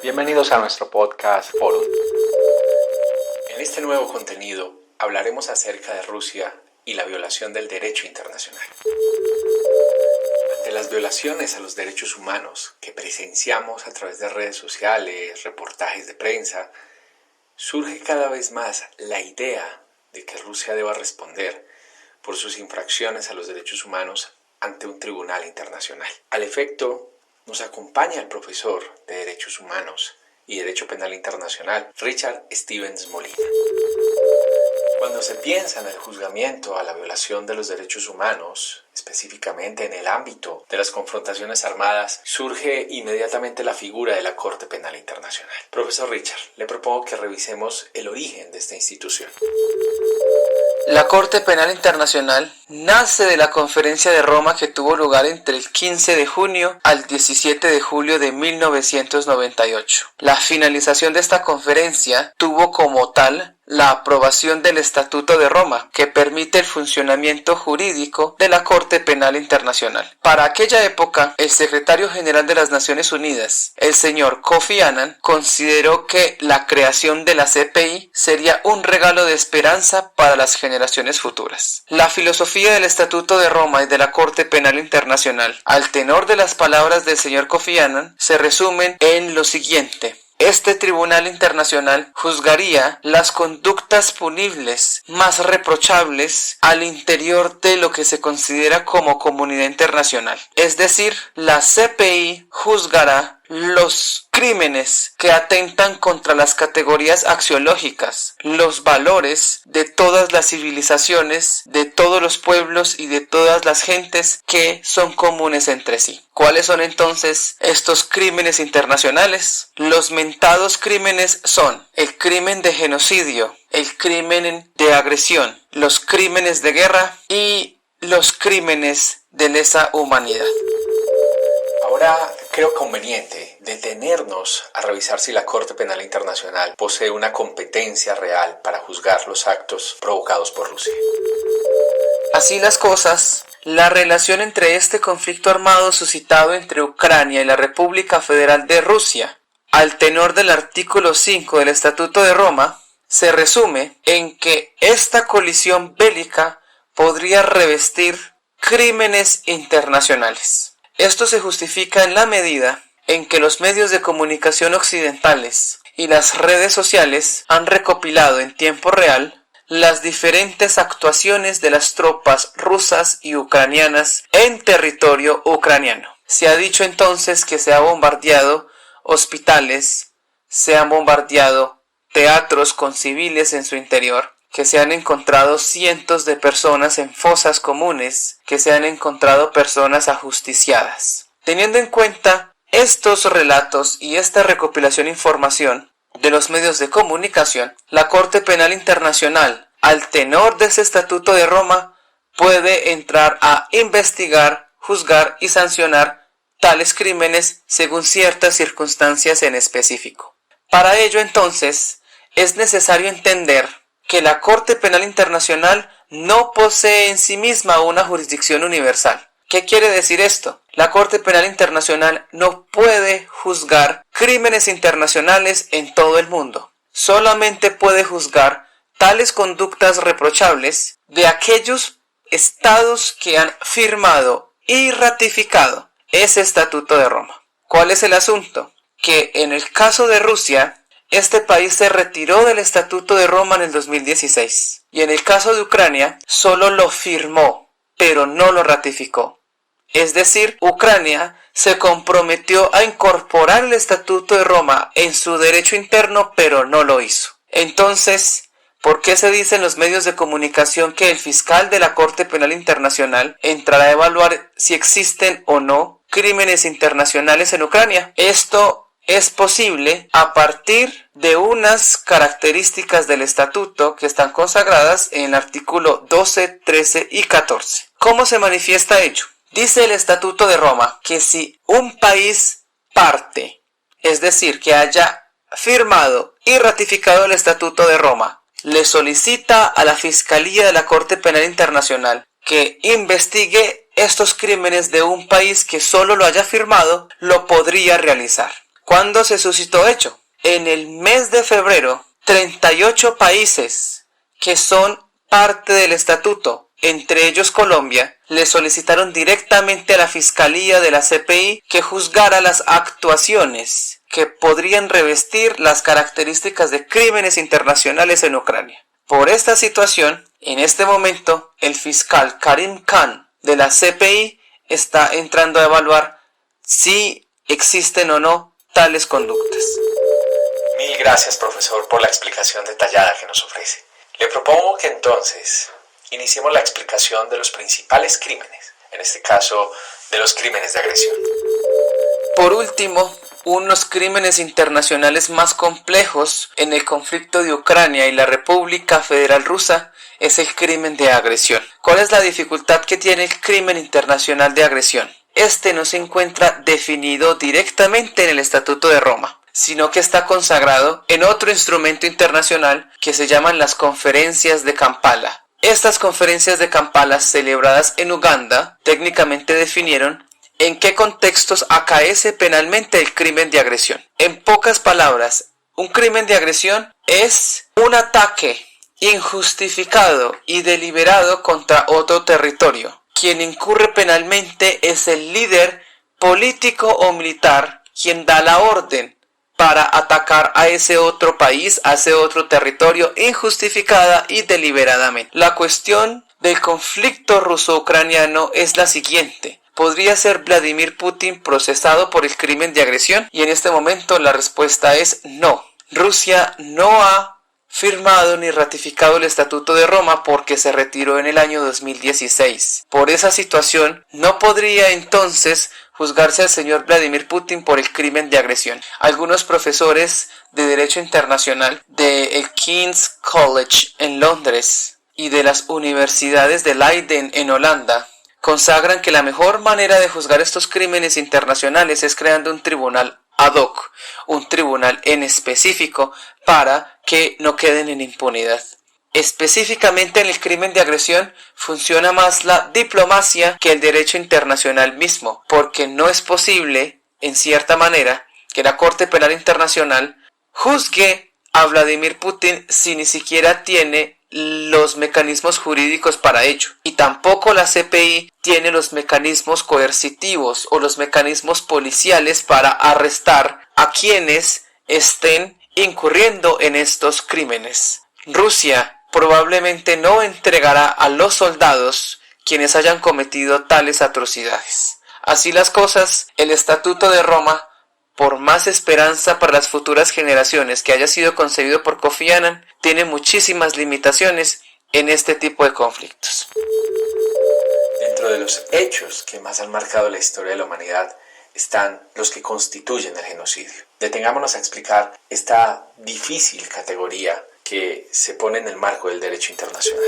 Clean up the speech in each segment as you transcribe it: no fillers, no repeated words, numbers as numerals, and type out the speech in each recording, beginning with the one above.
Bienvenidos a nuestro podcast Forum. En este nuevo contenido hablaremos acerca de Rusia y la violación del derecho internacional. Ante las violaciones a los derechos humanos que presenciamos a través de redes sociales, reportajes de prensa, surge cada vez más la idea de que Rusia deba responder por sus infracciones a los derechos humanos ante un tribunal internacional. Al efecto, nos acompaña el profesor de Derechos Humanos y Derecho Penal Internacional, Richard Stevens Molina. Cuando se piensa en el juzgamiento a la violación de los derechos humanos, específicamente en el ámbito de las confrontaciones armadas, surge inmediatamente la figura de la Corte Penal Internacional. Profesor Richard, le propongo que revisemos el origen de esta institución. La Corte Penal Internacional nace de la Conferencia de Roma que tuvo lugar entre el 15 de junio al 17 de julio de 1998. La finalización de esta conferencia tuvo como tal la aprobación del Estatuto de Roma, que permite el funcionamiento jurídico de la Corte Penal Internacional. Para aquella época, el secretario general de las Naciones Unidas, el señor Kofi Annan, consideró que la creación de la CPI sería un regalo de esperanza para las generaciones futuras. La filosofía del Estatuto de Roma y de la Corte Penal Internacional, al tenor de las palabras del señor Kofi Annan, se resumen en lo siguiente. Este tribunal internacional juzgaría las conductas punibles más reprochables al interior de lo que se considera como comunidad internacional. Es decir, la CPI juzgará los crímenes que atentan contra las categorías axiológicas, los valores de todas las civilizaciones, de todos los pueblos y de todas las gentes que son comunes entre sí. ¿Cuáles son entonces estos crímenes internacionales? Los mentados crímenes son el crimen de genocidio, el crimen de agresión, los crímenes de guerra y los crímenes de lesa humanidad. Ahora creo conveniente detenernos a revisar si la Corte Penal Internacional posee una competencia real para juzgar los actos provocados por Rusia. Así las cosas, la relación entre este conflicto armado suscitado entre Ucrania y la República Federal de Rusia, al tenor del artículo 5 del Estatuto de Roma, se resume en que esta colisión bélica podría revestir crímenes internacionales. Esto se justifica en la medida en que los medios de comunicación occidentales y las redes sociales han recopilado en tiempo real las diferentes actuaciones de las tropas rusas y ucranianas en territorio ucraniano. Se ha dicho entonces que se ha bombardeado hospitales, se han bombardeado teatros con civiles en su interior, que se han encontrado cientos de personas en fosas comunes, que se han encontrado personas ajusticiadas. Teniendo en cuenta estos relatos y esta recopilación de información de los medios de comunicación, la Corte Penal Internacional, al tenor de ese Estatuto de Roma, puede entrar a investigar, juzgar y sancionar tales crímenes según ciertas circunstancias en específico. Para ello, entonces, es necesario entender que la Corte Penal Internacional no posee en sí misma una jurisdicción universal. ¿Qué quiere decir esto? La Corte Penal Internacional no puede juzgar crímenes internacionales en todo el mundo. Solamente puede juzgar tales conductas reprochables de aquellos estados que han firmado y ratificado ese Estatuto de Roma. ¿Cuál es el asunto? Que en el caso de Rusia, este país se retiró del Estatuto de Roma en el 2016 y en el caso de Ucrania solo lo firmó, pero no lo ratificó. Es decir, Ucrania se comprometió a incorporar el Estatuto de Roma en su derecho interno, pero no lo hizo. Entonces, ¿por qué se dice en los medios de comunicación que el fiscal de la Corte Penal Internacional entrará a evaluar si existen o no crímenes internacionales en Ucrania? Esto es posible a partir de unas características del estatuto que están consagradas en el artículo 12, 13 y 14. ¿Cómo se manifiesta ello? Dice el Estatuto de Roma que si un país parte, es decir, que haya firmado y ratificado el Estatuto de Roma, le solicita a la Fiscalía de la Corte Penal Internacional que investigue estos crímenes de un país que solo lo haya firmado, lo podría realizar. ¿Cuándo se suscitó hecho? En el mes de febrero, 38 países que son parte del estatuto, entre ellos Colombia, le solicitaron directamente a la Fiscalía de la CPI que juzgara las actuaciones que podrían revestir las características de crímenes internacionales en Ucrania. Por esta situación, en este momento, el fiscal Karim Khan de la CPI está entrando a evaluar si existen o no tales conductas. Mil gracias, profesor, por la explicación detallada que nos ofrece. Le propongo que entonces iniciemos la explicación de los principales crímenes, en este caso de los crímenes de agresión. Por último, unos crímenes internacionales más complejos en el conflicto de Ucrania y la República Federal Rusa es el crimen de agresión. ¿Cuál es la dificultad que tiene el crimen internacional de agresión? Este no se encuentra definido directamente en el Estatuto de Roma, sino que está consagrado en otro instrumento internacional que se llaman las Conferencias de Kampala. Estas conferencias de Kampala, celebradas en Uganda, técnicamente definieron en qué contextos acaece penalmente el crimen de agresión. En pocas palabras, un crimen de agresión es un ataque injustificado y deliberado contra otro territorio. Quien incurre penalmente es el líder político o militar quien da la orden para atacar a ese otro país, a ese otro territorio, injustificada y deliberadamente. La cuestión del conflicto ruso-ucraniano es la siguiente. ¿Podría ser Vladimir Putin procesado por el crimen de agresión? Y en este momento la respuesta es no. Rusia no ha firmado ni ratificado el Estatuto de Roma porque se retiró en el año 2016. Por esa situación, no podría entonces juzgarse al señor Vladimir Putin por el crimen de agresión. Algunos profesores de Derecho Internacional del King's College en Londres y de las universidades de Leiden en Holanda consagran que la mejor manera de juzgar estos crímenes internacionales es creando un tribunal ad hoc, un tribunal en específico para que no queden en impunidad. Específicamente en el crimen de agresión funciona más la diplomacia que el derecho internacional mismo, porque no es posible, en cierta manera, que la Corte Penal Internacional juzgue a Vladimir Putin si ni siquiera tiene los mecanismos jurídicos para ello, y tampoco la CPI tiene los mecanismos coercitivos o los mecanismos policiales para arrestar a quienes estén incurriendo en estos crímenes. Rusia probablemente no entregará a los soldados quienes hayan cometido tales atrocidades. Así las cosas, el Estatuto de Roma, por más esperanza para las futuras generaciones que haya sido concebido por Kofi Annan, tiene muchísimas limitaciones en este tipo de conflictos. Dentro de los hechos que más han marcado la historia de la humanidad están los que constituyen el genocidio. Detengámonos a explicar esta difícil categoría que se pone en el marco del derecho internacional.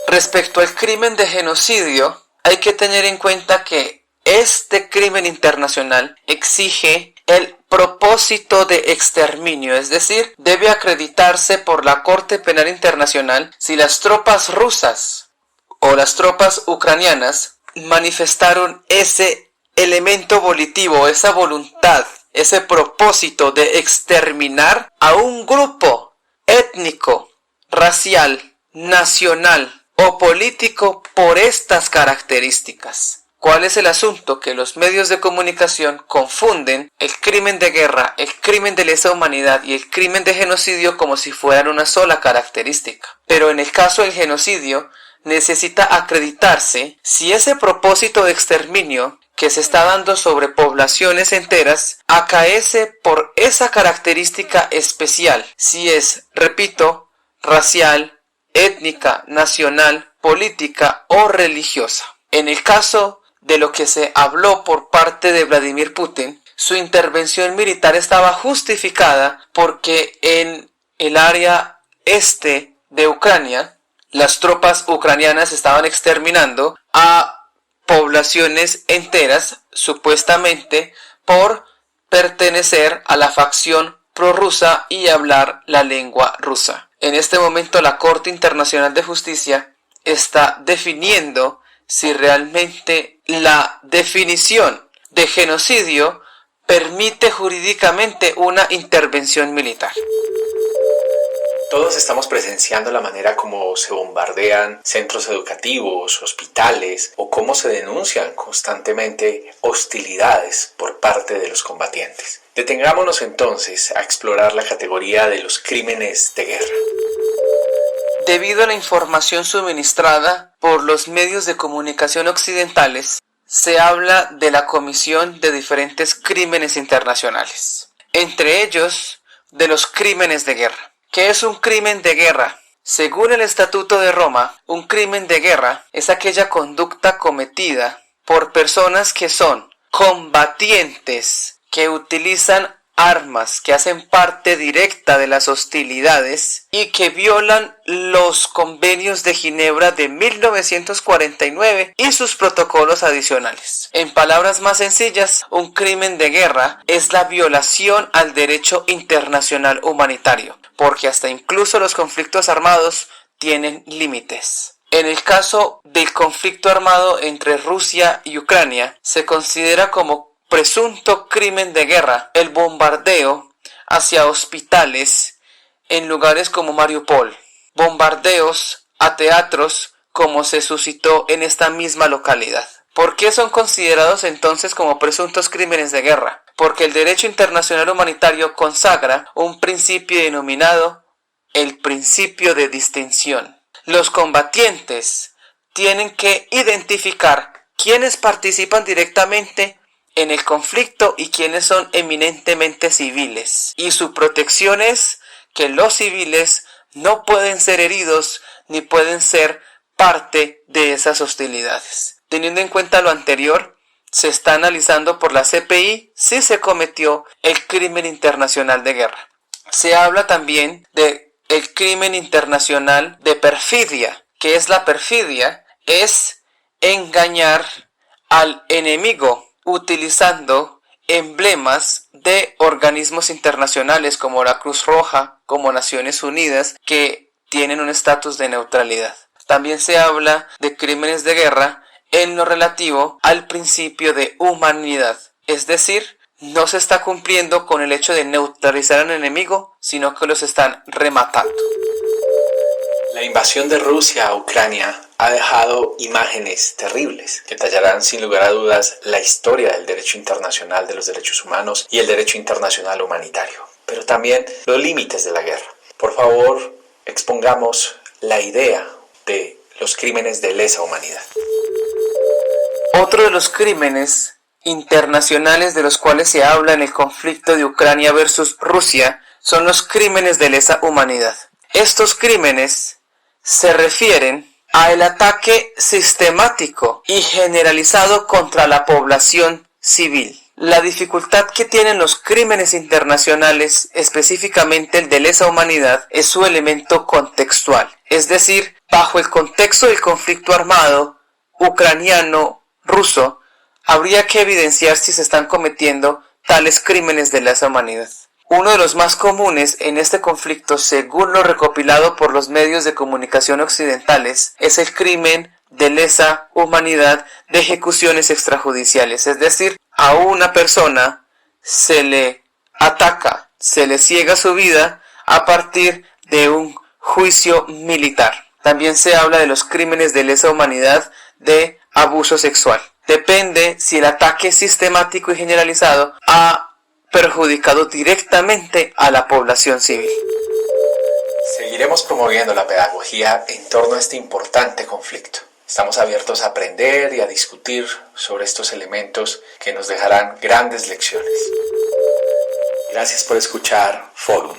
Respecto al crimen de genocidio, hay que tener en cuenta que este crimen internacional exige el propósito de exterminio, es decir, debe acreditarse por la Corte Penal Internacional si las tropas rusas o las tropas ucranianas manifestaron ese elemento volitivo, esa voluntad, ese propósito de exterminar a un grupo étnico, racial, nacional o político por estas características. ¿Cuál es el asunto? Que los medios de comunicación confunden el crimen de guerra, el crimen de lesa humanidad y el crimen de genocidio como si fueran una sola característica. Pero en el caso del genocidio, necesita acreditarse si ese propósito de exterminio que se está dando sobre poblaciones enteras acaece por esa característica especial, si es, repito, racial, étnica, nacional, política o religiosa. En el caso de lo que se habló por parte de Vladimir Putin, su intervención militar estaba justificada porque en el área este de Ucrania, las tropas ucranianas estaban exterminando a poblaciones enteras, supuestamente por pertenecer a la facción prorrusa y hablar la lengua rusa. En este momento la Corte Internacional de Justicia está definiendo si realmente la definición de genocidio permite jurídicamente una intervención militar. Todos estamos presenciando la manera como se bombardean centros educativos, hospitales o cómo se denuncian constantemente hostilidades por parte de los combatientes. Detengámonos entonces a explorar la categoría de los crímenes de guerra. Debido a la información suministrada por los medios de comunicación occidentales, se habla de la comisión de diferentes crímenes internacionales, entre ellos de los crímenes de guerra. ¿Qué es un crimen de guerra? Según el Estatuto de Roma, un crimen de guerra es aquella conducta cometida por personas que son combatientes, que utilizan armas, que hacen parte directa de las hostilidades y que violan los convenios de Ginebra de 1949 y sus protocolos adicionales. En palabras más sencillas, un crimen de guerra es la violación al derecho internacional humanitario, porque hasta incluso los conflictos armados tienen límites. En el caso del conflicto armado entre Rusia y Ucrania, se considera como presunto crimen de guerra el bombardeo hacia hospitales en lugares como Mariupol, bombardeos a teatros como se suscitó en esta misma localidad. ¿Por qué son considerados entonces como presuntos crímenes de guerra? Porque el derecho internacional humanitario consagra un principio denominado el principio de distinción. Los combatientes tienen que identificar quiénes participan directamente en el conflicto y quienes son eminentemente civiles, y su protección es que los civiles no pueden ser heridos ni pueden ser parte de esas hostilidades. Teniendo en cuenta lo anterior, se está analizando por la CPI si se cometió el crimen internacional de guerra. Se habla también de el crimen internacional de perfidia. ¿Qué es la perfidia? Es engañar al enemigo utilizando emblemas de organismos internacionales como la Cruz Roja, como Naciones Unidas, que tienen un estatus de neutralidad. También se habla de crímenes de guerra en lo relativo al principio de humanidad, es decir, no se está cumpliendo con el hecho de neutralizar al enemigo, sino que los están rematando. La invasión de Rusia a Ucrania ha dejado imágenes terribles que tallarán sin lugar a dudas la historia del derecho internacional de los derechos humanos y el derecho internacional humanitario, pero también los límites de la guerra. Por favor, expongamos la idea de los crímenes de lesa humanidad. Otro de los crímenes internacionales de los cuales se habla en el conflicto de Ucrania versus Rusia son los crímenes de lesa humanidad. Estos crímenes se refieren al ataque sistemático y generalizado contra la población civil. La dificultad que tienen los crímenes internacionales, específicamente el de lesa humanidad, es su elemento contextual, es decir, bajo el contexto del conflicto armado ucraniano-ruso, habría que evidenciar si se están cometiendo tales crímenes de lesa humanidad. Uno de los más comunes en este conflicto, según lo recopilado por los medios de comunicación occidentales, es el crimen de lesa humanidad de ejecuciones extrajudiciales, es decir, a una persona se le ataca, se le ciega su vida a partir de un juicio militar. También se habla de los crímenes de lesa humanidad de abuso sexual. Depende si el ataque es sistemático y generalizado ha perjudicado directamente a la población civil. Seguiremos promoviendo la pedagogía en torno a este importante conflicto. Estamos abiertos a aprender y a discutir sobre estos elementos que nos dejarán grandes lecciones. Gracias por escuchar Forum.